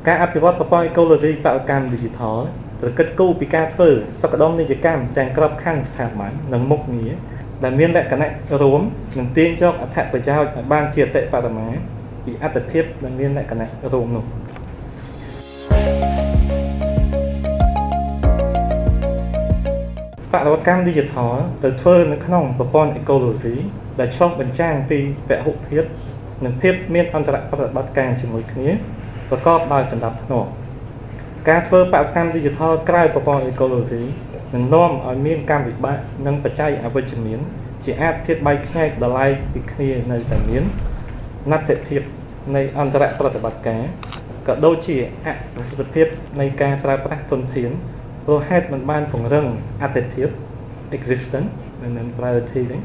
ការអភិវឌ្ឍប្រព័ន្ធអេកូឡូស៊ីបរិកម្ម Digital ប្រកិតគូពីការធ្វើសក្តានុពលកម្មទាំងក្របខ័ណ្ឌស្ថាប័ននិងមុខងារដែលមានលក្ខណៈរួមនិងទាញយកអត្ថប្រយោជន៍ឲ្យបានជាអតិបរមាពីអត្ថប្រយោជន៍ដែលមានលក្ខណៈរួមនោះបរិកម្ម Digital ទៅធ្វើនៅក្នុងប្រព័ន្ធអេកូឡូស៊ីដែលឆ្លុះបញ្ចាំងពីពហុភាពនិងភាពមានអន្តរប្រតិបត្តិការជាមួយគ្នាប្រកបដោយសណ្ដាប់ធ្នាប់ការធ្វើបរិកម្ម Digital ក្រៅប្រព័ន្ធអេកូឡូស៊ីនឹងនាំឲ្យមានកម្មវិបាកនិងបច្ច័យអវិជ្ជមានជាអាចធៀបបែកខ្ញែកដល់ឡែកពីគ្នានៅតែមានណត្តិភាពនៃអន្តរប្រតិបត្តិការក៏ដូចជាអប្រសិទ្ធភាពនៃការប្រើប្រាស់ធនធានព្រោះហេតុមិនបានពង្រឹងអត្ថភាព existence និង priority នេះ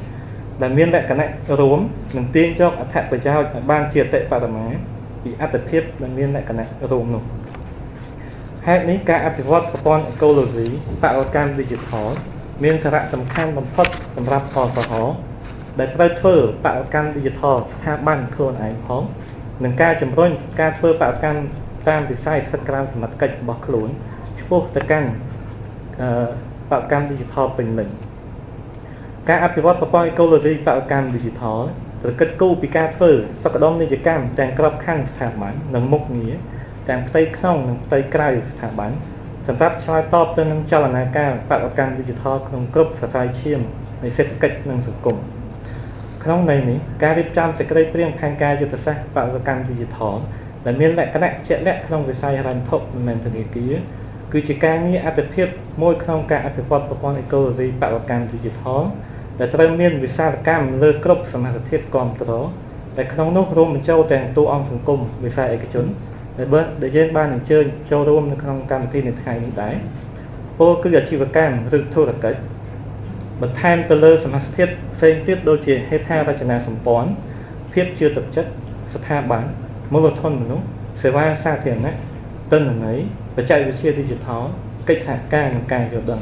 ដែលមានលក្ខណៈរួមនិងទាញយកអត្ថប្រយោជន៍ឲ្យបានជាអតិបរមាពីអត្ថភាពដែលមានលក្ខណៈរួមនោះហេតុនេះការអភិវឌ្ឍប្រព័ន្ធអេកូឡូស៊ីបរិកម្ម Digital មានសារៈសំខាន់បំផុតសម្រាប់អសហដែលត្រូវធ្វើបរិកម្ម Digital ស្ថាប័នខ្លួនឯងផងនិងការជំរុញការធ្វើបរិកម្មតាមវិស័យសិទ្ធិក្រមសមត្ថកិច្ចរបស់ខ្លួនឆ្ពោះទៅកាន់បរិកម្ម Digital ពេញលេញការអភិវឌ្ឍប្រព័ន្ធអេកូឡូស៊ីបរិកម្ម Digital ប្រកិតគូពីការធ្វើសក្តានុពលកម្មទាំងក្របខ័ណ្ឌស្ថាប័ននិងមុខងារទាំងផ្ទៃក្នុងនិងផ្ទៃក្រៅស្ថាប័នសម្រាប់ឆ្លើយតបទៅនឹងចលនាការបរិកម្ម Digital ក្នុងគ្រប់សរសៃឈាមនៃសេដ្ឋកិច្ចនិងសង្គមក្នុងន័យនេះការរៀបចំសេចក្តីព្រាងផែនការយុទ្ធសាស្ត្របរិកម្ម Digital ដែលមានលក្ខណៈជាក់លាក់ក្នុងវិស័យហិរញ្ញវត្ថុនិងធនាគារគឺជាការងារអាទិភាពមួយក្នុងការអភិវឌ្ឍប្រព័ន្ធអេកូឡូស៊ីបរិកម្ម Digital ដែលត្រូវមានវិសាលកម្មលើគ្រប់សមាសធាតុគាំទ្រដែលក្នុងនោះរួមបញ្ចូលទាំងតួអង្គសង្គមវិស័យឯកជនដែលយើងបានអញ្ជើញចូលរួមនៅក្នុងកម្មវិធីនៅថ្ងៃនេះដែរពោលគឺអាជីវកម្មឬធុរកិច្ចបន្ថែមទៅលើសមាសធាតុផ្សេងទៀតដូចជាហេដ្ឋារចនាសម្ព័ន្ធភាពជឿទុកចិត្តស្ថាប័នមូលធនមនុស្សសេវាសាធារណៈទិន្នន័យបច្ចេកវិទ្យា Digital កិច្ចសហការនិងការយល់ដឹង